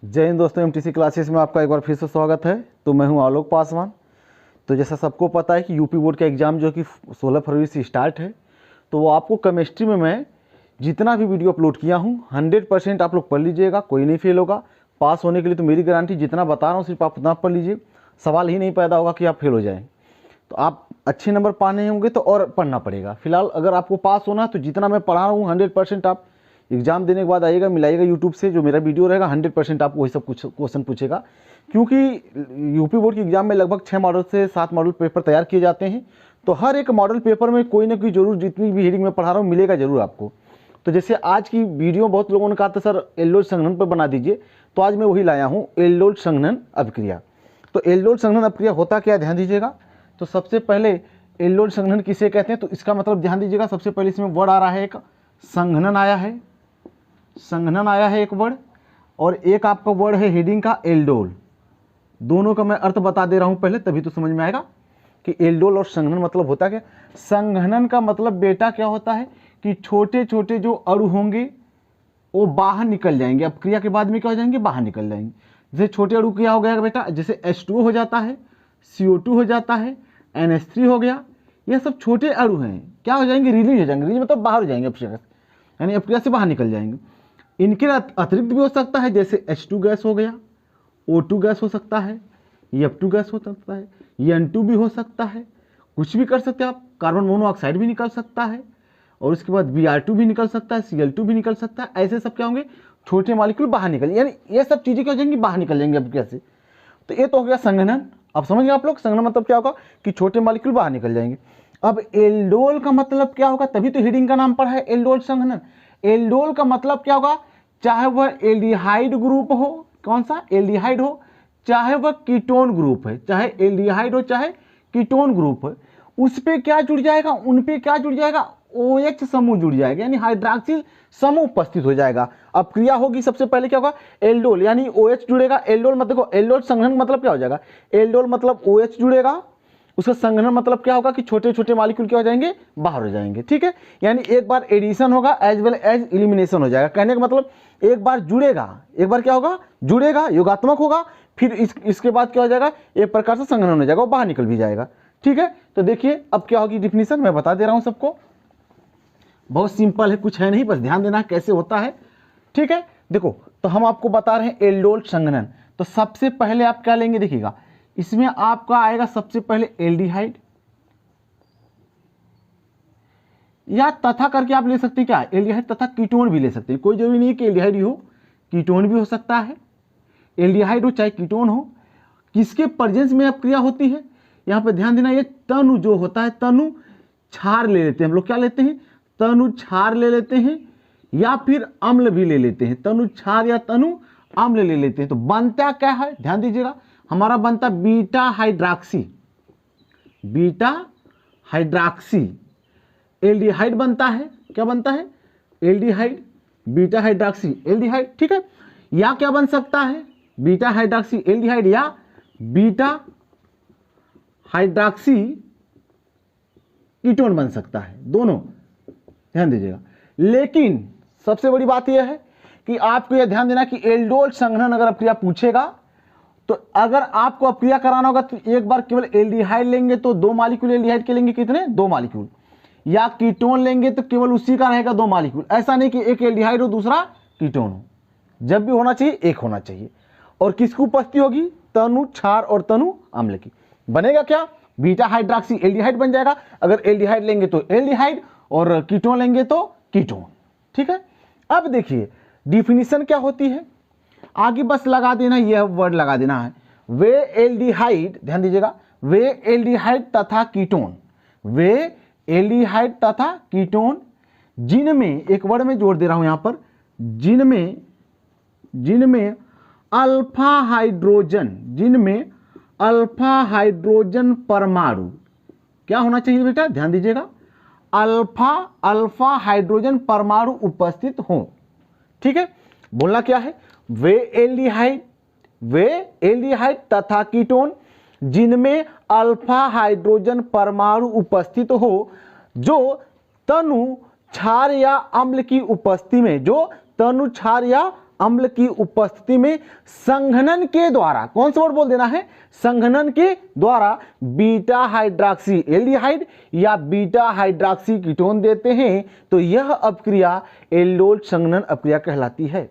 जय हिंद दोस्तों, MTC classes में आपका एक बार फिर से स्वागत है। तो मैं हूं आलोक पासवान। तो जैसा सबको पता है कि यूपी बोर्ड का एग्ज़ाम जो कि 16 फरवरी से स्टार्ट है, तो वो आपको केमिस्ट्री में मैं जितना भी वीडियो अपलोड किया हूं 100% आप लोग पढ़ लीजिएगा, कोई नहीं फेल होगा। पास होने के लिए तो मेरी गारंटी, जितना बता रहा हूँ सिर्फ आप उतना पढ़ लीजिए, सवाल ही नहीं पैदा होगा कि आप फेल हो जाएँ। तो आप अच्छे नंबर पाने होंगे तो और पढ़ना पड़ेगा। फिलहाल अगर आपको पास होना है तो जितना मैं पढ़ा रहा हूँ 100% आप एग्जाम देने के बाद आइएगा, मिलाइएगा यूट्यूब से, जो मेरा वीडियो रहेगा 100% आपको वही सब कुछ क्वेश्चन पूछेगा। क्योंकि यूपी बोर्ड के एग्जाम में लगभग 6 मॉडल से 7 मॉडल पेपर तैयार किए जाते हैं, तो हर एक मॉडल पेपर में कोई ना कोई जरूर, जितनी भी हेडिंग में पढ़ा रहा हूँ मिलेगा जरूर आपको। तो जैसे आज की वीडियो बहुत लोगों ने कहा था सर एल्डोल संघनन पर बना दीजिए, तो आज मैं वही लाया हूँ, एल्डोल संघनन अभिक्रिया। तो एल्डोल संघनन अभिक्रिया होता क्या, ध्यान दीजिएगा। तो सबसे पहले एल्डोल संघनन किसे कहते हैं, तो इसका मतलब ध्यान दीजिएगा। सबसे पहले इसमें वर्ड आ रहा है, एक संघनन आया है, संघनन आया है एक वर्ड, और एक आपका वर्ड है हेडिंग का एल्डोल। दोनों का मैं अर्थ बता दे रहा हूं पहले, तभी तो समझ में आएगा कि एल्डोल और संघनन मतलब होता क्या। संघनन का मतलब बेटा क्या होता है कि छोटे छोटे जो अणु होंगे वो बाहर निकल जाएंगे। अब क्रिया के बाद में क्या हो जाएंगे, बाहर निकल जाएंगे। जैसे छोटे अणु क्या हो गया बेटा, जैसे H2O हो जाता है, CO2 हो जाता है, NH3 हो गया, ये सब छोटे अणु हैं, क्या हो जाएंगे, रिलीज हो जाएंगे। रिलीज मतलब बाहर हो जाएंगे अपक्रिया से, यानी अपक्रिया से बाहर निकल जाएंगे। इनके अतिरिक्त भी हो सकता है, जैसे H2 गैस हो गया, O2 गैस हो सकता है, F2 गैस हो सकता है, N2 भी हो सकता है, कुछ भी कर सकते हैं आप। कार्बन मोनोऑक्साइड भी निकल सकता है, और उसके बाद Br2 भी निकल सकता है, Cl2 भी निकल सकता है। ऐसे सब क्या होंगे, छोटे मॉलिक्यूल बाहर निकल, यानी ये सब चीज़ें क्या हो जाएंगी, बाहर निकल जाएंगे अपक्रिया से। तो ये तो हो गया संघनन। अब समझ गए आप लोग, संघनन मतलब क्या होगा कि छोटे मॉलिक्यूल बाहर निकल जाएंगे। अब एल्डोल का मतलब क्या होगा, तभी तो हेडिंग का नाम पड़ा है एल्डोल संघनन। एल्डोल का मतलब क्या होगा, चाहे वह एल्डिहाइड ग्रुप हो, कौन सा एल्डिहाइड हो, चाहे वह कीटोन ग्रुप है, चाहे एल्डिहाइड हो चाहे कीटोन ग्रुप है, उस पे क्या जुड़ जाएगा, उन पे क्या जुड़ जाएगा, OH समूह जुड़ जाएगा, यानी हाइड्रॉक्सिल समूह उपस्थित हो जाएगा। अब क्रिया होगी, सबसे पहले क्या होगा, एल्डोल, यानी OH जुड़ेगा। एल्डोल मतलब, एल्डोल संघनन मतलब क्या हो जाएगा, एल्डोल मतलब OH जुड़ेगा, उसका संघनन मतलब क्या होगा कि छोटे छोटे मॉलिक्यूल क्या हो जाएंगे, बाहर हो जाएंगे। ठीक है, यानी एक बार एडिशन होगा एज वेल एज एलिमिनेशन हो जाएगा। कहने का मतलब एक बार जुड़ेगा, एक बार क्या होगा, जुड़ेगा, योगात्मक होगा, फिर इसके बाद क्या हो जाएगा, एक प्रकार से संघनन हो जाएगा, वो बाहर निकल भी जाएगा। ठीक है, तो देखिए अब क्या होगी डिफिनीशन, मैं बता दे रहा हूं सबको, बहुत सिंपल है, कुछ है नहीं, बस ध्यान देना कैसे होता है। ठीक है, देखो तो हम आपको बता रहे हैं एल्डोल संघनन। तो सबसे पहले आप क्या लेंगे, देखिएगा इसमें आपका आएगा सबसे पहले एल्डिहाइड, या तथा करके आप ले सकते हैं, क्या एल्डिहाइड तथा कीटोन भी ले सकते हैं, कोई जरूरी नहीं है कि एल्डिहाइड ही हो, कीटोन भी हो सकता है, एल्डिहाइड हो चाहे कीटोन हो। किसके प्रेजेंस में अब क्रिया होती है, यहां पर ध्यान देना, ये तनु जो होता है, तनु क्षार ले लेते हैं हम लोग, क्या लेते हैं, तनु क्षार ले लेते हैं, या फिर अम्ल भी ले लेते हैं, तनु क्षार या तनु अम्ल ले लेते हैं। तो बनता क्या है, ध्यान दीजिएगा, हमारा बनता beta hydroxy, beta hydroxy aldehyde बनता है। क्या बनता है, एल्डिहाइड, बीटा हाइड्रॉक्सी एल्डिहाइड। ठीक है, या क्या बन सकता है, बीटा हाइड्रॉक्सी एल्डिहाइड या बीटा हाइड्रॉक्सी कीटोन बन सकता है, दोनों, ध्यान दीजिएगा। लेकिन सबसे बड़ी बात यह है कि आपको यह ध्यान देना कि एल्डोल संघनन अगर अपक्रिया पूछेगा, तो अगर आपको अपक्रिया कराना होगा तो एक बार केवल एल्डिहाइड लेंगे तो 2 मॉलिक्यूल एल्डिहाइड के लेंगे, कितने, 2 मॉलिक्यूल, या कीटोन लेंगे तो केवल उसी का रहेगा 2 मॉलिक्यूल। ऐसा नहीं कि एक एल्डिहाइड हो दूसरा कीटोन हो, जब भी होना चाहिए एक होना चाहिए। और किसकी उपस्थिति होगी, तनु क्षार और तनु अम्ल की। बनेगा क्या, बीटा हाइड्रॉक्सी एल्डिहाइड बन जाएगा। अगर एल्डिहाइड लेंगे तो एल्डिहाइड, और कीटोन लेंगे तो कीटोन। ठीक है, अब देखिए डिफिनीशन क्या होती है, आगे बस लगा देना, यह वर्ड लगा देना है, वे एल्डिहाइड, ध्यान दीजिएगा, वे एल्डिहाइड तथा कीटोन, वे एल्डिहाइड तथा कीटोन जिनमें, एक वर्ड में जोड़ दे रहा हूं यहां पर, जिनमें अल्फा हाइड्रोजन, जिनमें अल्फा हाइड्रोजन परमाणु क्या होना चाहिए बेटा, ध्यान दीजिएगा, अल्फा हाइड्रोजन परमाणु उपस्थित हो। ठीक है, बोलना क्या है, वे एल्डिहाइड तथा कीटोन जिनमें अल्फा हाइड्रोजन परमाणु उपस्थित हो, जो तनु क्षार या अम्ल की उपस्थिति में, जो तनु क्षार या अम्ल की उपस्थिति में संघनन के द्वारा, कौन सा वर्ड बोल देना है, संघनन के द्वारा बीटा हाइड्रॉक्सी एल्डिहाइड या बीटा हाइड्रॉक्सी कीटोन देते हैं तो यह अपक्रिया एल्डोल संघनन अपक्रिया कहलाती है।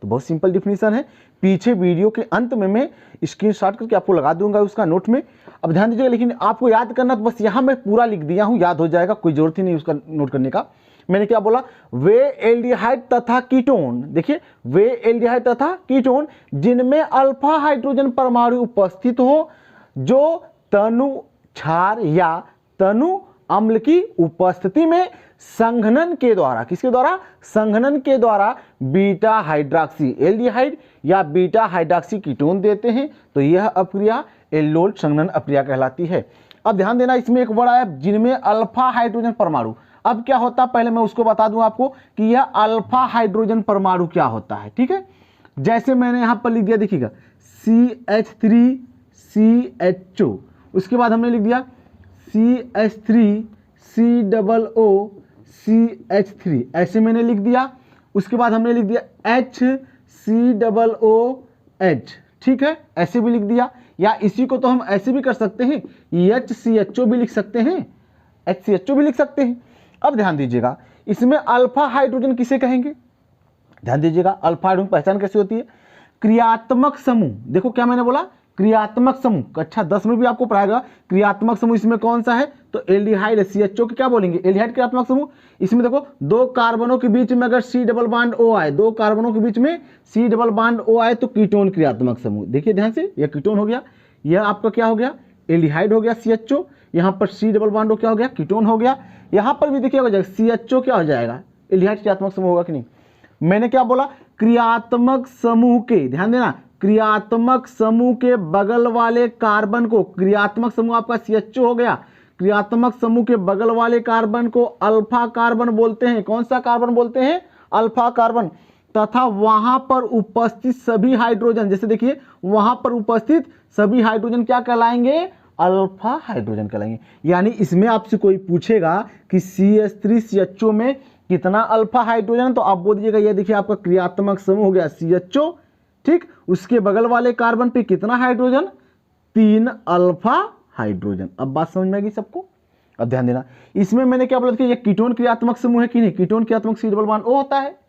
तो बहुत सिंपल डिफिनीशन है, पीछे वीडियो के अंत में मैं स्क्रीनशॉट करके आपको लगा दूंगा उसका नोट में। अब ध्यान दीजिएगा, लेकिन आपको याद करना तो बस यहाँ मैं पूरा लिख दिया हूँ, याद हो जाएगा, कोई जरूरत ही नहीं उसका नोट करने का। मैंने क्या बोला, वे एल्डिहाइड तथा कीटोन, देखिए वे एल्डिहाइड तथा कीटोन जिनमें अल्फा हाइड्रोजन परमाणु उपस्थित हो, जो तनु क्षार या तनु अम्ल की उपस्थिति में संघनन के द्वारा, किसके द्वारा, संघनन के द्वारा बीटा हाइड्रॉक्सी एल्डिहाइड या बीटा हाइड्रॉक्सी कीटोन देते हैं तो यह अपक्रिया एल्डोल संघनन अपक्रिया कहलाती है। अब ध्यान देना, इसमें एक वर्ड आया जिनमें अल्फा हाइड्रोजन परमाणु। अब क्या होता है, पहले मैं उसको बता दूं आपको कि यह अल्फा हाइड्रोजन परमाणु क्या होता है, ठीक है। जैसे मैंने यहां पर लिख दिया, देखिएगा CH3CHO, उसके बाद हमने लिख दिया CH3COOCH3, ऐसे मैंने लिख दिया। उसके बाद हमने लिख दिया HCOOH, ठीक है, ऐसे भी लिख दिया। या इसी को तो हम ऐसे भी कर सकते हैं, HCHO भी लिख सकते हैं, HCHO भी लिख सकते हैं। अब ध्यान दीजिएगा, इसमें अल्फा हाइड्रोजन किसे कहेंगे, ध्यान दीजिएगा, अल्फा हाइड्रोजन पहचान कैसे होती है, क्रियात्मक समूह। देखो क्या मैंने बोला, क्रियात्मक समूह, कक्षा 10 में भी आपको पढ़ाएगा क्रियात्मक समूह इसमें कौन सा है, तो एल्डिहाइड CHO के क्या बोलेंगे, एल्डिहाइड क्रियात्मक समूह। इसमें देखो दो कार्बनों के बीच में अगर C डबल बॉन्ड O आए, दो कार्बनों के बीच में C डबल बॉन्ड O आए तो कीटोन क्रियात्मक समूह। देखिए ध्यान से, यह कीटोन हो गया, यह आपका क्या हो गया, एल्डिहाइड हो गया CHO, यहाँ पर C डबल बॉन्ड O क्या हो गया, कीटोन हो गया। यहाँ पर भी देखिए हो जाएगा CHO क्या हो जाएगा, एल्डिहाइड क्रियात्मक समूह होगा कि नहीं। मैंने क्या बोला, क्रियात्मक समूह के, ध्यान देना, क्रियात्मक समूह के बगल वाले कार्बन को, क्रियात्मक समूह आपका CHO हो गया, क्रियात्मक समूह के बगल वाले कार्बन को अल्फा कार्बन बोलते हैं। कौन सा कार्बन बोलते हैं, अल्फा कार्बन। तथा वहां पर उपस्थित सभी हाइड्रोजन, जैसे देखिए वहां पर उपस्थित सभी हाइड्रोजन क्या कहलाएंगे, अल्फा हाइड्रोजन कहलाएंगे। यानी इसमें आपसे कोई पूछेगा कि CH3CHO में कितना अल्फा हाइड्रोजन, तो आप बोल दीजिएगा ये देखिए आपका क्रियात्मक समूह हो गया CHO, ठीक, उसके बगल वाले कार्बन पे कितना हाइड्रोजन, 3 अल्फा हाइड्रोजन। अब बात समझ में आएगी सबको। अब ध्यान देना, इसमें मैंने क्या बोला था, ये कीटोन क्रियात्मक समूह है कि नहीं, कीटोन क्रियात्मक C डबल बॉन्ड O होता है,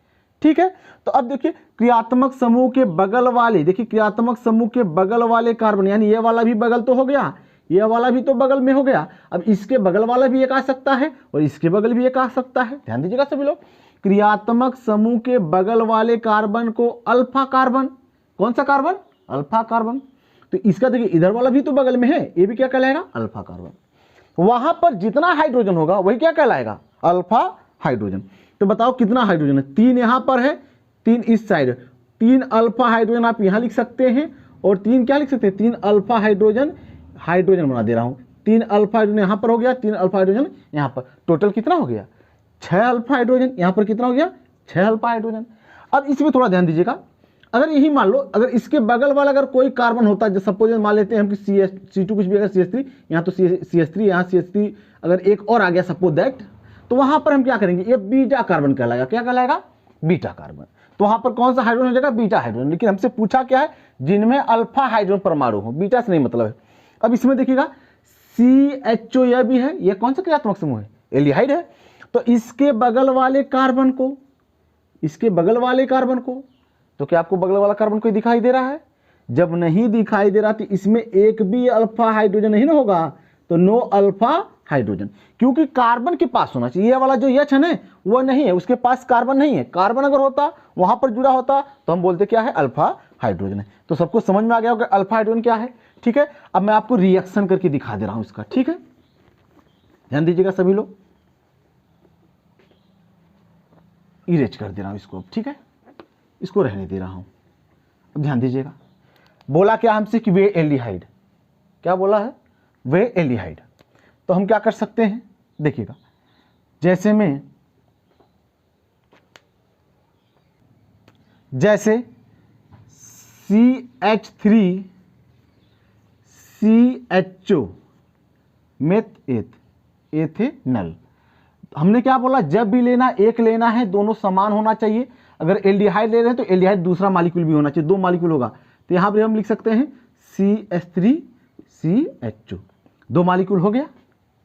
ठीक है। तो अब देखिए क्रियात्मक समूह के बगल वाले, देखिए क्रियात्मक समूह के बगल वाले कार्बन, यानी ये वाला भी बगल तो हो गया, ये वाला भी तो बगल में हो गया, अब इसके बगल वाला भी एक आ सकता है और इसके बगल भी एक आ सकता है। ध्यान दीजिएगा सभी लोग, क्रियात्मक समूह के बगल वाले कार्बन को अल्फा कार्बन, कौन सा कार्बन, अल्फा कार्बन। तो इसका देखिए इधर वाला भी तो बगल में है, ये भी क्या कहलाएगा, अल्फा कार्बन। वहां पर जितना हाइड्रोजन होगा वही क्या कहलाएगा, अल्फा हाइड्रोजन। तो बताओ कितना हाइड्रोजन है, 3 यहां पर है, 3 इस साइड, 3 अल्फा हाइड्रोजन आप यहां लिख सकते हैं और 3 क्या लिख सकते हैं, 3 अल्फा हाइड्रोजन, हाइड्रोजन बना दे रहा हूं, 3 अल्फा हाइड्रोजन यहां पर हो गया, 3 अल्फा हाइड्रोजन यहां पर, टोटल कितना हो गया, 6 अल्फा हाइड्रोजन। यहां पर कितना हो गया, 6 अल्फा हाइड्रोजन। अब इसमें थोड़ा ध्यान दीजिएगा, अगर यही मान लो अगर इसके बगल वाला अगर कोई कार्बन होता है, जैसे सपोज मान लेते हैं हम कि C2 कुछ भी, अगर CH3 यहाँ तो CH3 यहाँ CH3 अगर एक और आ गया सपोज दैट, तो वहां पर हम क्या करेंगे, ये बीटा कार्बन कहलाएगा, क्या कहलाएगा, बीटा कार्बन। तो वहां पर कौन सा हाइड्रोजन हो जाएगा, बीटा हाइड्रोजन। लेकिन हमसे पूछा क्या है, जिनमें अल्फा हाइड्रोजन परमाणु हो, बीटा से नहीं मतलब है। अब इसमें देखिएगा CHO यह भी है, यह कौन सा क्रियात्मक समूह है, एल्डिहाइड है। तो इसके बगल वाले कार्बन को, इसके बगल वाले कार्बन को, तो क्या आपको बगल वाला कार्बन कोई दिखाई दे रहा है, जब नहीं दिखाई दे रहा तो इसमें एक भी अल्फा हाइड्रोजन नहीं ना होगा, तो नो अल्फा हाइड्रोजन, क्योंकि कार्बन के पास होना चाहिए। ये वाला जो H है वो नहीं है, उसके पास कार्बन नहीं है। कार्बन अगर होता वहां पर जुड़ा होता तो हम बोलते क्या है, अल्फा हाइड्रोजन है। तो सबको समझ में आ गया होगा अल्फा हाइड्रोजन क्या है, ठीक है। अब मैं आपको रिएक्शन करके दिखा दे रहा हूं इसका, ठीक है, ध्यान दीजिएगा सभी लोग, इरेज कर दे रहा हूं इसको, ठीक है, इसको रहने दे रहा हूं। अब ध्यान दीजिएगा, बोला क्या हमसे कि वे एल्डिहाइड, क्या बोला है, वे एल्डिहाइड। तो हम क्या कर सकते हैं, देखिएगा, जैसे में जैसे CH3CHO मेथ एथेनल, हमने क्या बोला, जब भी लेना एक लेना है, दोनों समान होना चाहिए। अगर एल्डिहाइड ले रहे हैं तो एल्डिहाइड दूसरा मालिक्यूल भी होना चाहिए, 2 मालिक्यूल होगा, तो यहाँ पर हम लिख सकते हैं CH3CH2, 2 मालिक्यूल हो गया,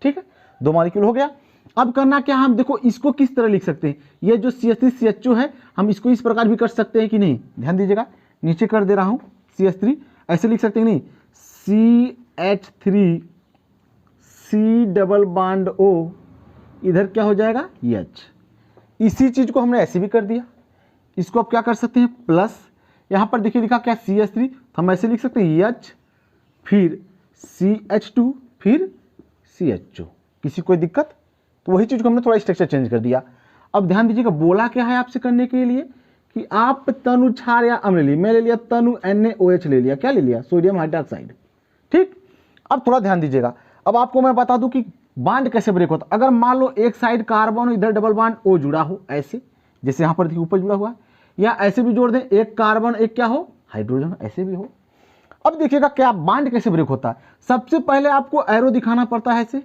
ठीक है, 2 मालिक्यूल हो गया। अब करना क्या, हम देखो इसको किस तरह लिख सकते हैं, ये जो CH3CH2 है हम इसको इस प्रकार भी कर सकते हैं कि नहीं, ध्यान दीजिएगा, नीचे कर दे रहा हूँ CH3, ऐसे लिख सकते हैं नहीं, CH3 C double bond O, इधर क्या हो जाएगा H। इसी चीज को हमने ऐसे भी कर दिया, इसको आप क्या कर सकते हैं प्लस, यहाँ पर देखिए लिखा क्या CH3, तो हम ऐसे लिख सकते हैं H फिर CH2 फिर CH2, किसी कोई दिक्कत, तो वही चीज को हमने थोड़ा स्ट्रक्चर चेंज कर दिया। अब ध्यान दीजिएगा बोला क्या है आपसे करने के लिए कि आप तनु क्षार या अम्ल लिए, मैं ले लिया तनु NaOH ले लिया, क्या ले लिया सोडियम हाइड्रोक्साइड, ठीक। अब थोड़ा ध्यान दीजिएगा, अब आपको मैं बता दूं कि बांड कैसे ब्रेक होता है। अगर मान लो एक साइड कार्बन हो, इधर डबल बांड O जुड़ा हो, ऐसे जैसे यहाँ पर देखिए ऊपर जुड़ा हुआ है, या ऐसे भी जोड़ दें, एक कार्बन एक क्या हो हाइड्रोजन, ऐसे भी हो। अब देखिएगा क्या बांड कैसे ब्रेक होता है। सबसे पहले आपको एरो दिखाना पड़ता है, ऐसे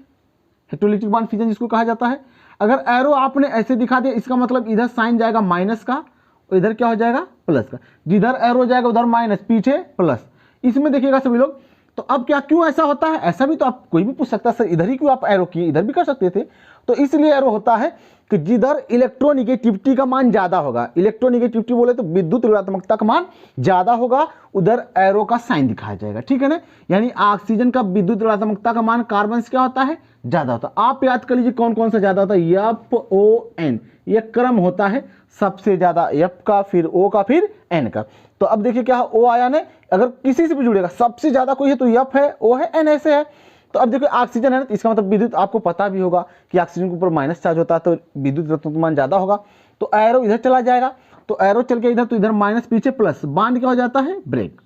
हेटेरोलिटिक बांड फिजन जिसको कहा जाता है। अगर एरो आपने ऐसे दिखा दिया, इसका मतलब इधर साइन जाएगा माइनस का और इधर क्या हो जाएगा प्लस का, जिधर एरो जाएगा उधर माइनस, पीछे प्लस, इसमें देखिएगा सभी लोग। तो अब क्या क्यों ऐसा होता है, ऐसा भी तो आप कोई भी पूछ सकता है, सर इधर ही क्यों आप एरो किए, इधर भी कर सकते थे। तो इसलिए एरो होता है कि जिधर इलेक्ट्रोनिगेटिविटी का मान ज्यादा होगा, इलेक्ट्रोनिगेटिविटी बोले तो विद्युत ऋणात्मकता का मान ज्यादा होगा, उधर एरो का साइन दिखाया जाएगा, ठीक है ना। यानी ऑक्सीजन का विद्युत ऋणात्मकता का मान कार्बन से क्या होता है ज्यादा होता है। आप याद कर लीजिए कौन कौन सा ज्यादा होता है, FON, ये क्रम होता है सबसे ज्यादा, F का फिर O का फिर N का। तो अब देखिए क्या O आयन है, अगर किसी से भी जुड़ेगा सबसे ज्यादा कोई है तो F है, O है, N ऐसे है। तो अब देखिए ऑक्सीजन है ना, इसका मतलब विद्युत, आपको पता भी होगा कि ऑक्सीजन के ऊपर माइनस चार्ज होता है तो विद्युत ऋणात्मक मान ज्यादा होगा, तो एरो इधर चला जाएगा, तो एरो चल के इधर, तो इधर माइनस पीछे प्लस, बांड क्या हो जाता है ब्रेक।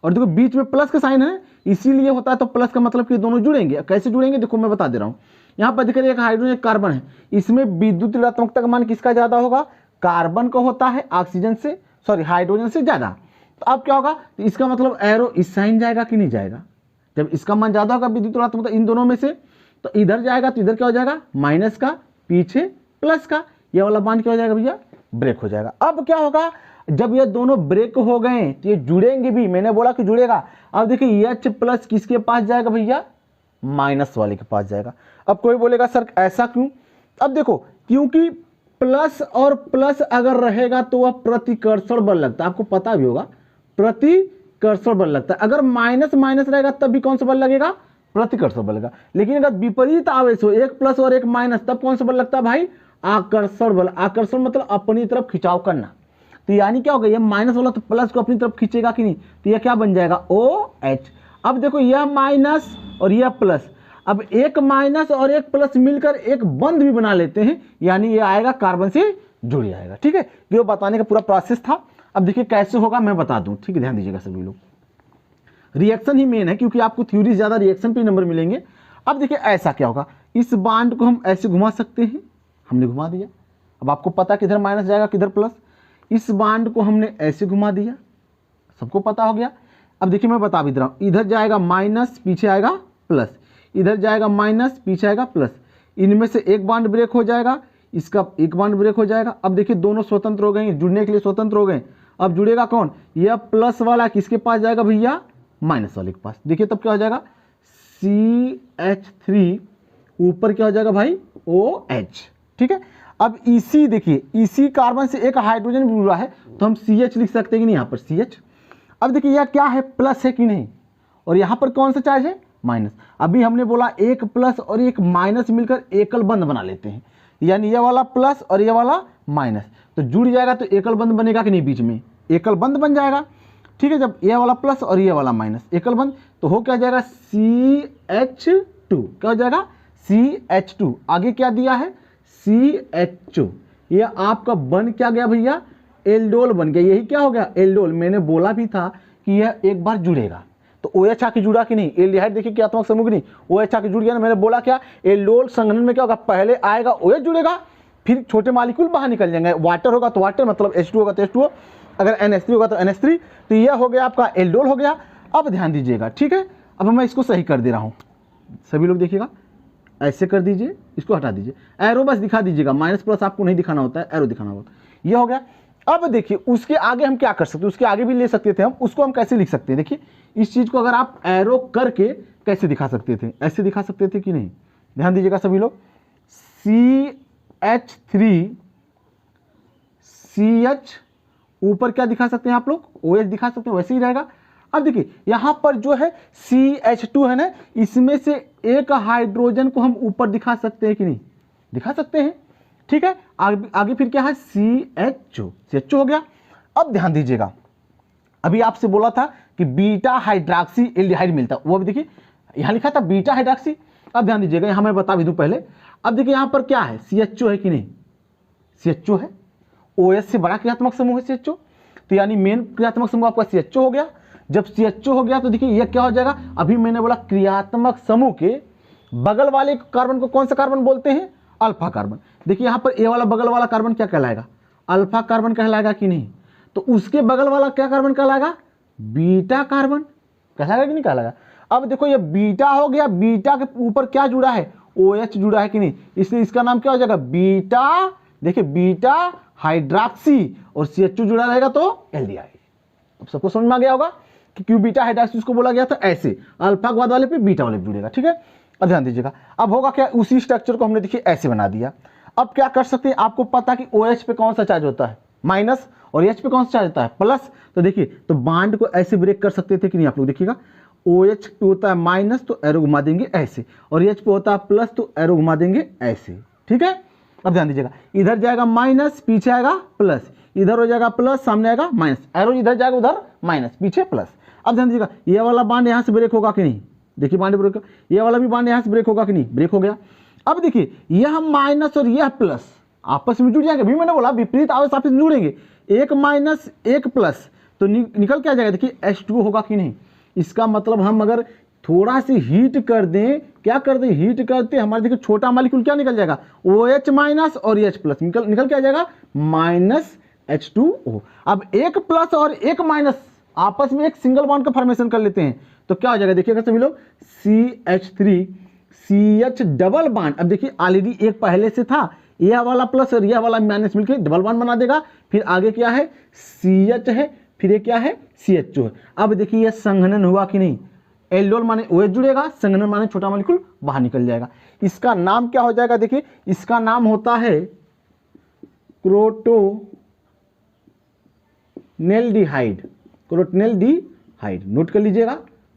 और देखो बीच में प्लस का साइन है, इसीलिए होता है, तो प्लस का मतलब कि दोनों जुड़ेंगे। कैसे जुड़ेंगे देखो मैं बता दे रहा हूँ। यहाँ पर देखिए एक हाइड्रोजन एक कार्बन है, इसमें विद्युत ऋणात्मकता का मान किसका ज्यादा होगा, कार्बन का होता है ऑक्सीजन से, सॉरी हाइड्रोजन से ज्यादा। तो अब क्या होगा, तो इसका मतलब एरो इस साइन जाएगा कि नहीं जाएगा, जब इसका मान ज्यादा होगा विद्युत ऋणात्मकता इन दोनों में से, तो इधर जाएगा, तो इधर क्या हो जाएगा माइनस का, पीछे प्लस का, ये वाला बांड क्या हो जाएगा भैया ब्रेक हो जाएगा। अब क्या होगा, जब ये दोनों ब्रेक हो गए तो ये जुड़ेंगे भी, मैंने बोला कि जुड़ेगा। अब देखिए H प्लस किसके पास जाएगा भैया, माइनस वाले के पास जाएगा। अब कोई बोलेगा सर ऐसा क्यों, अब देखो क्योंकि प्लस और प्लस अगर रहेगा तो वह प्रतिकर्षण बल लगता है, आपको पता भी होगा प्रतिकर्षण बल लगता है। अगर माइनस माइनस रहेगा तब भी कौन सा बल लगेगा, प्रतिकर्षण बल लगेगा। लेकिन अगर विपरीत आवेश हो, एक प्लस और एक माइनस, तब कौन सा बल लगता है भाई, आकर्षण बल। आकर्षण मतलब अपनी तरफ खिंचाव करना, तो यानी क्या होगा, ये माइनस वाला तो प्लस को अपनी तरफ खींचेगा कि नहीं, तो यह क्या बन जाएगा OH। अब देखो यह माइनस और यह प्लस, अब एक माइनस और एक प्लस मिलकर एक बंध भी बना लेते हैं, यानी ये आएगा कार्बन से जुड़ जाएगा, ठीक है। ये बताने का पूरा प्रोसेस था। अब देखिए कैसे होगा मैं बता दूं, ठीक है, ध्यान दीजिएगा सभी लोग। रिएक्शन ही मेन है क्योंकि आपको थ्योरी ज्यादा, रिएक्शन पे नंबर मिलेंगे। अब देखिए ऐसा क्या होगा, इस बांड को हम ऐसे घुमा सकते हैं, हमने घुमा दिया। अब आपको पता किधर माइनस जाएगा किधर प्लस, इस बांड को हमने ऐसे घुमा दिया, सबको पता हो गया। अब देखिए मैं बता भी दे रहा हूं, इधर जाएगा माइनस पीछे आएगा प्लस, इधर जाएगा माइनस पीछे आएगा प्लस, इनमें से एक बांड ब्रेक हो जाएगा, इसका एक बांड ब्रेक हो जाएगा। अब देखिए दोनों स्वतंत्र हो गए, जुड़ने के लिए स्वतंत्र हो गए। अब जुड़ेगा कौन, यह प्लस वाला किसके पास जाएगा भैया, माइनस वाले के पास। देखिए तब क्या हो जाएगा CH3, ऊपर क्या हो जाएगा भाई OH, ठीक है। अब इसी देखिए, इसी कार्बन से एक हाइड्रोजन भी जुड़ा है, तो हम CH लिख सकते हैं कि नहीं, यहाँ पर CH। अब देखिए यह क्या है, प्लस है कि नहीं, और यहाँ पर कौन सा चार्ज है, माइनस। अभी हमने बोला एक प्लस और एक माइनस मिलकर एकल बंध बना लेते हैं, यानी यह वाला प्लस और यह वाला माइनस, तो जुड़ जाएगा तो एकल बंध बनेगा कि नहीं, बीच में एकल बंध बन जाएगा, ठीक है। जब यह वाला प्लस और यह वाला माइनस एकल बंध, तो हो क्या जाएगा CH2, क्या हो जाएगा CH2, आगे क्या दिया है CH2, यह आपका बन क्या गया भैया, एल्डोल बन गया। यही क्या हो गया, एल्डोल। मैंने बोला भी था कि यह एक बार जुड़ेगा, तो OH आके जुड़ा कि नहीं, एल्डिहाइड देखिए क्या आत्मक समूह नहीं, OH आके जुड़ गया ना। मैंने बोला क्या, एल्डोल संघनन में क्या होगा, पहले आएगा OH जुड़ेगा, फिर छोटे मॉलिक्यूल बाहर निकल जाएंगे। वाटर होगा तो वाटर, मतलब H2 होगा तो H2O, अगर NH3 होगा तो NH3, तो यह हो गया आपका एल्डोल हो गया। अब ध्यान दीजिएगा, ठीक है। अब मैं इसको सही कर दे रहा हूँ, सभी लोग देखिएगा, ऐसे कर दीजिए, इसको हटा दीजिए, एरो बस दिखा दीजिएगा, माइनस प्लस आपको नहीं दिखाना होता है, एरो दिखाना होता है। यह हो गया। अब देखिए उसके आगे हम क्या कर सकते हैं, उसके आगे भी ले सकते थे हम, उसको हम कैसे लिख सकते हैं। देखिए इस चीज को अगर आप एरो करके कैसे दिखा सकते थे, ऐसे दिखा सकते थे कि नहीं, ध्यान दीजिएगा सभी लोग। CH ऊपर क्या दिखा सकते हैं आप लोग, OH दिखा सकते हैं, वैसे ही रहेगा। अब देखिए यहां पर जो है CH2 है ना, इसमें से एक हाइड्रोजन को हम ऊपर दिखा सकते हैं कि नहीं, दिखा सकते हैं, ठीक है। आगे फिर क्या है, CH2 हो गया। अब ध्यान दीजिएगा, अभी आपसे बोला था कि बीटा हाइड्रॉक्सी एल्डिहाइड मिलता, वो अभी देखिए यहां लिखा था बीटा हाइड्रॉक्सी। अब ध्यान दीजिएगा, यहां मैं बता भी दूं पहले। अब देखिए यहां पर क्या है, CH2 है कि नहीं, CH2 है, OH से बड़ा क्रियात्मक समूह है CH2, तो यानी मेन क्रियात्मक समूह आपका CH2 हो गया। जब CH2 हो गया तो देखिए यह क्या हो जाएगा, अभी मैंने बोला क्रियात्मक समूह के बगल वाले कार्बन को कौन सा कार्बन बोलते हैं, अल्फा कार्बन। देखिए यहां पर ए वाला बगल वाला कार्बन क्या कहलाएगा, अल्फा कार्बन कहलाएगा कि नहीं, तो उसके बगल वाला क्या कार्बन कहलाएगा, बीटा कार्बन कहलाएगा कि नहीं कहलाएगा। अब देखो ये बीटा हो गया, बीटा के ऊपर क्या जुड़ा है, OH जुड़ा है कि नहीं, इसलिए इसका नाम क्या हो जाएगा, बीटा, देखिए बीटा हाइड्रॉक्सी, और CH2 जुड़ा रहेगा तो एल्डिहाइड। अब सबको समझ में आ गया होगा कि क्यों बीटा हाइड्रॉक्सी उसको बोला गया था, ऐसे अल्फा के बाद वाले पे बीटा वाले पे जुड़ेगा, ठीक है। अब ध्यान दीजिएगा, अब होगा क्या, उसी स्ट्रक्चर को हमने देखिए ऐसे बना दिया। अब क्या कर सकते हैं, आपको पता कि OH पे कौन सा चार्ज होता है, माइनस, और H पे कौन सा चार्ज होता है, प्लस। तो देखिए तो बांड को ऐसे ब्रेक कर सकते थे कि नहीं, आप लोग देखिएगा, OH पे होता है माइनस तो एरो घुमा देंगे ऐसे, और H पे होता है प्लस तो एरो घुमा देंगे ऐसे, ठीक है। अब ध्यान दीजिएगा, इधर जाएगा माइनस, पीछे आएगा प्लस, इधर हो जाएगा प्लस, सामने आएगा माइनस, एरो इधर जाएगा उधर माइनस, पीछे प्लस। अब ध्यान दीजिएगा, ये वाला बांड यहाँ से ब्रेक होगा कि नहीं, देखिए बांड ब्रेक, ये वाला भी बांड यहाँ से ब्रेक होगा कि नहीं, ब्रेक हो गया। अब देखिए यह माइनस और यह प्लस आपस में जुड़ जाएंगे, अभी मैंने बोला विपरीत आवेश आपस में जुड़ेंगे, एक माइनस एक प्लस तो निकल क्या जाएगा, देखिए H2 होगा कि नहीं। इसका मतलब हम अगर थोड़ा सी हीट कर दें, क्या कर दें, हीट करते हमारे देखिए छोटा मॉलिक्यूल क्या निकल जाएगा, OH माइनस और H प्लस, निकल क्या जाएगा, माइनस H2O। अब एक प्लस और एक माइनस आपस में एक सिंगल बॉन्ड का फॉर्मेशन कर लेते हैं, तो क्या हो जाएगा, देखिएगा सभी लोग, CH3 CH डबल बॉन्ड। अब देखिए ऑलरेडी एक पहले से था, यह वाला प्लस और यह वाला माइनस मिलकर डबल बॉन्ड बना देगा, फिर आगे क्या है, CH है, फिर ये क्या है, CH2 है। अब देखिए यह संघनन हुआ कि नहीं, एल्डोल माने OH जुड़ेगा, संघनन माने छोटा मॉलिक्यूल बाहर निकल जाएगा। इसका नाम क्या हो जाएगा, देखिए इसका नाम होता है क्रोटोनेल्डिहाइड, क्रोटोनेल्डिहाइड, नोट कर लीजिएगा,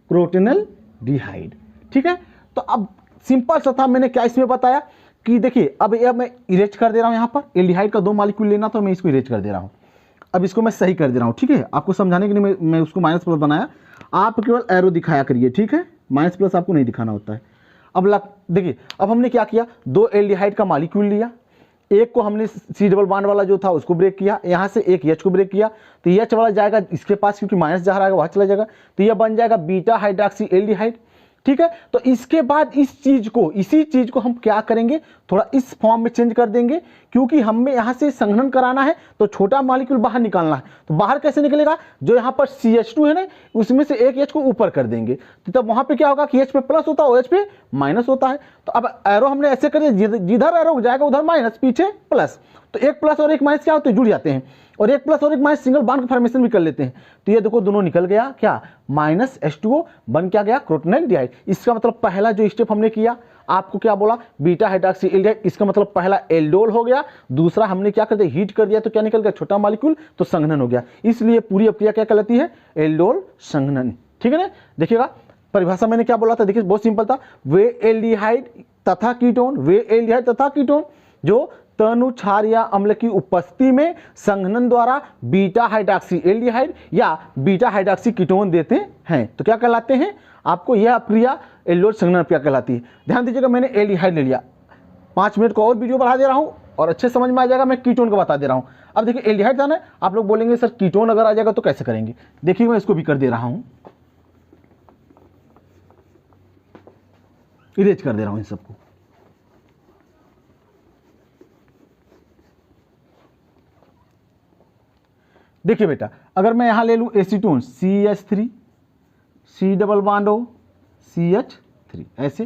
क्रोटोनेल्डिहाइड, ठीक है। तो अब सिंपल सा था, मैंने क्या इसमें बताया कि देखिए अब ये मैं इरेज कर दे रहा हूं, यहां पर एल्डिहाइड का 2 मॉलिक्यूल लेना तो मैं इसको इरेज कर दे रहा हूं। अब इसको मैं सही कर दे रहा हूं, ठीक है, आपको समझाने के लिए मैं उसको माइनस प्लस बनाया, आप केवल एरो दिखाया करिए, ठीक है, माइनस प्लस आपको नहीं दिखाना होता है। अब देखिए अब हमने क्या किया, 2 एल्डिहाइड का मॉलिक्यूल लिया, एक को हमने C डबल बॉन्ड वाला जो था उसको ब्रेक किया, यहाँ से एक H को ब्रेक किया, तो H वाला जाएगा इसके पास, क्योंकि माइनस जा रहा है वहाँ चला जाएगा, तो यह बन जाएगा बीटा हाइड्रॉक्सी एल्डिहाइड, ठीक है। तो इसके बाद इसी चीज को हम क्या करेंगे, थोड़ा इस फॉर्म में चेंज कर देंगे, क्योंकि हमें यहाँ से संघनन कराना है तो छोटा मॉलिक्यूल बाहर निकालना है। तो बाहर कैसे निकलेगा, जो यहाँ पर CH2 है ना, उसमें से एक H को ऊपर कर देंगे, तो तब वहां पे क्या होगा कि H पे प्लस होता है, OH पे माइनस होता है। तो अब एरो हमने ऐसे कर दिया, जिधर एरो जाएगा उधर माइनस, पीछे प्लस, तो एक प्लस और एक माइनस क्या होते हैं, जुड़ जाते हैं, और एक प्लस और एक माइनस सिंगल बॉन्ड का फॉर्मेशन भी कर लेते हैं। तो ये देखो दोनों निकल गया, क्या माइनस H2O बन क्या गया, क्रोटोनेल्डिहाइड। इसका मतलब पहला जो स्टेप हमने किया, आपको क्या बोला, बीटा हाइड्रॉक्सी एल्डिहाइड, इसका मतलब पहला एल्डोल हो गया, दूसरा हमने क्या कर दिया, हीट कर दिया, तो क्या निकल गया, छोटा मॉलिक्यूल, तो संघनन हो गया। इसलिए पूरी प्रक्रिया क्या कहलाती है, एल्डोल संघनन, ठीक है ना। देखिएगा परिभाषा मैंने क्या बोला था, देखिए बहुत सिंपल था, वे एल्डिहाइड तथा कीटोन, वे एल्डिहाइड तथा कीटोन जो तनु क्षार या अम्ल की उपस्थिति में संघनन द्वारा बीटा हाइड्रॉक्सी एल्डिहाइड या बीटा हाइड्रॉक्सी कीटोन देते हैं, तो क्या कहलाते हैं, आपको यह प्रक्रिया एल्डोल संघनन प्रक्रिया कहलाती है। ध्यान दीजिएगा, मैंने एल्डिहाइड ले लिया, 5 मिनट को और वीडियो बढ़ा दे रहा हूं और अच्छे समझ में आ जाएगा, मैं कीटोन को बता दे रहा हूं। अब देखिए एल्डिहाइड था ना, आप लोग बोलेंगे सर कीटोन अगर आ जाएगा तो कैसे करेंगे, देखिए मैं इसको भी कर दे रहा हूं, इरेज कर दे रहा हूं इन सबको। देखिए बेटा, अगर मैं यहां ले लूं acetone CH3 C double bond O CH3 ऐसे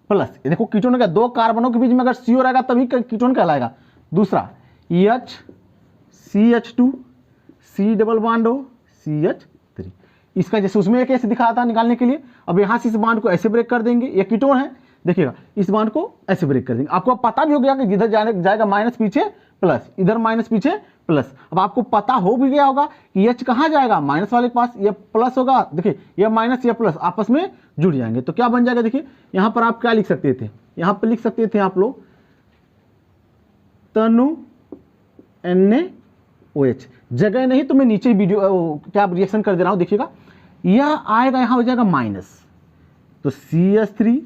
प्लस, ये देखो कीटोन का 2 कार्बनों के बीच में अगर CO रहेगा तभी कीटोन कहलाएगा। दूसरा H CH2 C double bond O CH3। इसका जैसे उसमें एक ऐसे दिखाया था निकालने के लिए, अब यहाँ से इस बॉन्ड को ऐसे ब्रेक कर देंगे, ये कीटोन है, देखिएगा इस बॉन्ड को ऐसे ब्रेक कर देंगे। आपको पता भी हो गया कि जिधर जाएगा माइनस पीछे प्लस, इधर माइनस पीछे प्लस। अब आपको पता हो भी गया होगा कि H कहाँ जाएगा, माइनस वाले के पास, ये प्लस होगा, देखिए ये माइनस ये प्लस आपस में जुड़ जाएंगे। तो क्या बन जाएगा, देखिए यहाँ पर आप क्या लिख सकते थे, यहाँ पर लिख सकते थे आप लोग तनु NaOH। जगह नहीं तो मैं नीचे वीडियो क्या रिएक्शन कर दे रहा हूँ, देखिएगा यह आएगा, यहाँ हो जाएगा माइनस, तो CH3।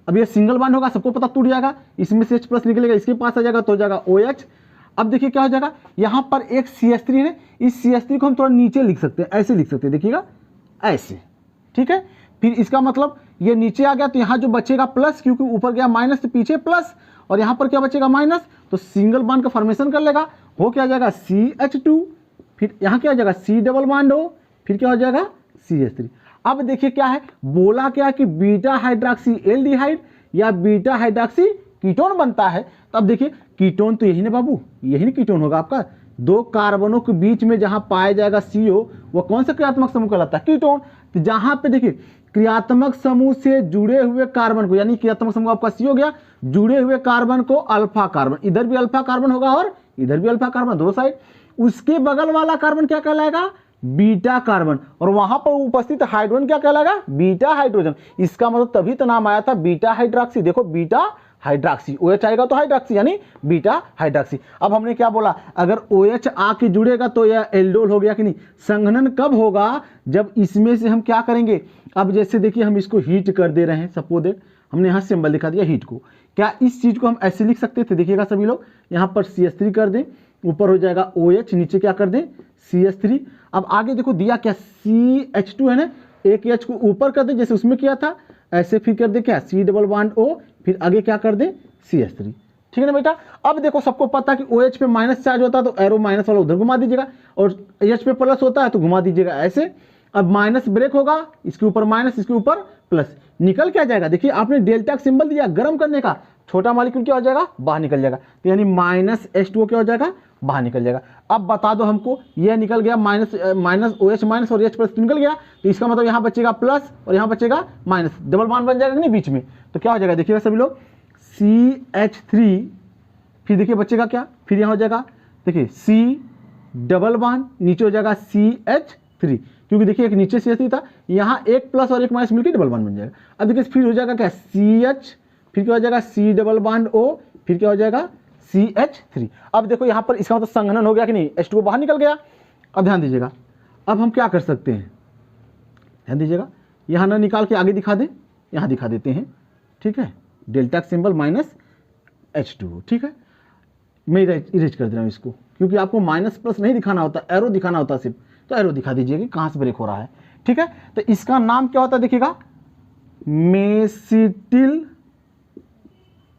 अब ये सिंगल बॉन्ड होगा, सबको पता टूट जाएगा, इसमें से H प्लस निकलेगा, इसके पास आ जाएगा तो हो जाएगा OH। अब देखिए क्या हो जाएगा, यहाँ पर एक CH3 है, इस CH3 को हम थोड़ा नीचे लिख सकते हैं, ऐसे लिख सकते हैं, देखिएगा ऐसे, ठीक है। फिर इसका मतलब ये नीचे आ गया तो यहाँ जो बचेगा प्लस, क्योंकि ऊपर गया माइनस तो पीछे प्लस, और यहाँ पर क्या बचेगा माइनस, तो सिंगल बॉन्ड का फॉर्मेशन कर लेगा, हो क्या जाएगा CH2, फिर यहाँ क्या हो जाएगा C डबल बॉन्ड O, फिर क्या हो जाएगा CH3। अब देखिए क्या है, बोला क्या कि बीटा हाइड्रोक्सी एल्डिहाइड या बीटा हाइड्रोक्सी कीटोन बनता है। तो अब देखिए कीटोन तो यही ना बाबू, यही ना कीटोन होगा आपका, दो कार्बनों के बीच में जहां पाया जाएगा CO, वो कौन सा क्रियात्मक समूह कहलाता है, कीटोन। तो जहां पे देखिए क्रियात्मक समूह से जुड़े हुए कार्बन को, यानी क्रियात्मक समूह आपका C हो गया, जुड़े हुए कार्बन को अल्फा कार्बन, इधर भी अल्फा कार्बन होगा और इधर भी अल्फा कार्बन, दो साइड, उसके बगल वाला कार्बन क्या कहलाएगा, बीटा कार्बन, और वहां पर उपस्थित हाइड्रोजन क्या कहलाएगा, बीटा हाइड्रोजन। इसका मतलब तभी तो नाम आया था बीटा हाइड्रोक्सी, देखो बीटा हाइड्रोक्सी, OH आएगा तो हाइड्रोक्सी यानी बीटा हाइड्रोक्सी। अब हमने क्या बोला, अगर OH आके जुड़ेगा तो यह एल्डोल हो गया कि नहीं। संघनन कब होगा, जब इसमें से हम क्या करेंगे, अब जैसे देखिए हम इसको हीट कर दे रहे हैं, सपोज दैट हमने यहाँ सिंबल दिखा दिया हीट को, क्या इस चीज को हम ऐसे लिख सकते थे, देखिएगा सभी लोग, यहाँ पर CH3 कर दें, ऊपर हो जाएगा OH, नीचे क्या कर दें CH3। अब आगे देखो दिया क्या, CH2 है ना, एक H को ऊपर कर दे जैसे उसमें किया था, ऐसे फिर कर दे क्या C डबल बॉन्ड O, फिर आगे क्या कर दे CH3, ठीक है ना बेटा। अब देखो सबको पता है कि OH पे माइनस चार्ज होता है तो एरो माइनस वाला उधर घुमा दीजिएगा, और H पे प्लस होता है तो घुमा दीजिएगा ऐसे। अब माइनस ब्रेक होगा, इसके ऊपर माइनस, इसके ऊपर प्लस, निकल क्या जाएगा, देखिए आपने डेल्टा का सिंबल दिया गर्म करने का, छोटा मॉलिक्यूल क्या हो जाएगा, बाहर निकल जाएगा, तो यानी माइनस H2O क्या हो जाएगा, बाहर निकल जाएगा। अब बता दो हमको, यह निकल गया माइनस OH माइनस और H प्लस निकल गया, तो इसका मतलब यहाँ बचेगा प्लस और यहाँ बचेगा माइनस, डबल बॉन्ड बन जाएगा नहीं बीच में, तो क्या हो जाएगा देखिएगा सभी लोग CH3, फिर देखिए बचेगा क्या, फिर यहाँ हो जाएगा देखिए C डबल बॉन्ड, नीचे हो जाएगा CH3, क्योंकि देखिए एक नीचे CH3 था, यहाँ एक प्लस और एक माइनस मिलकर डबल बॉन्ड बन जाएगा। अब देखिए फिर हो जाएगा क्या CH, फिर क्या हो जाएगा C डबल बॉन्ड O, फिर क्या हो जाएगा CH3। अब देखो यहाँ पर इसका मतलब संघनन हो गया कि नहीं, H2O बाहर निकल गया। अब ध्यान दीजिएगा, अब हम क्या कर सकते हैं, ध्यान दीजिएगा, यहाँ ना निकाल के आगे दिखा दें, यहाँ दिखा देते हैं, ठीक है, डेल्टा सिंबल माइनस H2O, ठीक है। मैं इरेज कर दे रहा हूँ इसको, क्योंकि आपको माइनस प्लस नहीं दिखाना होता, एरो दिखाना होता सिर्फ, तो एरो दिखा दीजिए कि कहाँ से ब्रेक हो रहा है, ठीक है। तो इसका नाम क्या होता है देखिएगा, मेसिटिल,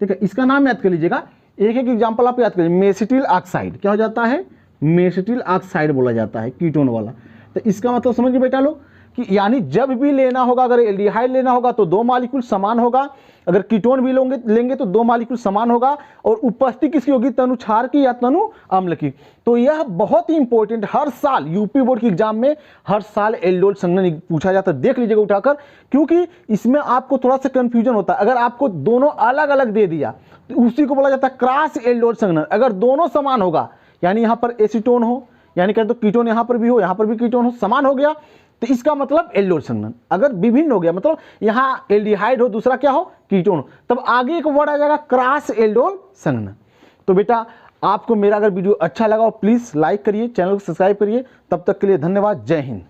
ठीक है, इसका नाम याद कर लीजिएगा, एक एक एग्जांपल आप याद करिए। मेसिटिल ऑक्साइड क्या हो जाता है, मेसिटिल ऑक्साइड बोला जाता है, कीटोन वाला। तो इसका मतलब समझ गए बेटा लोग कि यानी जब भी लेना होगा, अगर एल्डिहाइड लेना होगा तो दो मॉलिक्यूल समान होगा, अगर कीटोन भी लेंगे तो दो मॉलिक्यूल समान होगा, और उपस्थिति किसकी होगी, तनु क्षार की या तनु अम्ल की। तो यह बहुत ही इंपॉर्टेंट, हर साल यूपी बोर्ड के एग्जाम में हर साल एल्डोल संघनन पूछा जाता है, देख लीजिएगा उठाकर, क्योंकि इसमें आपको थोड़ा सा कंफ्यूजन होता है। अगर आपको दोनों अलग अलग दे दिया तो उसी को बोला जाता है क्रॉस एल्डोल संघनन। अगर दोनों समान होगा, यानी यहाँ पर एसीटोन हो, यानी कहते तो कीटोन यहाँ पर भी हो, यहाँ पर भी कीटोन हो, समान हो गया, तो इसका मतलब एल्डोल संघनन। अगर विभिन्न हो गया, मतलब यहाँ एल्डिहाइड हो, दूसरा क्या हो, कीटोन हो, तब आगे एक वर्ड आ जाएगा क्रॉस एल्डोल संघनन। तो बेटा आपको मेरा अगर वीडियो अच्छा लगा हो प्लीज़ लाइक करिए, चैनल को सब्सक्राइब करिए। तब तक के लिए धन्यवाद, जय हिंद।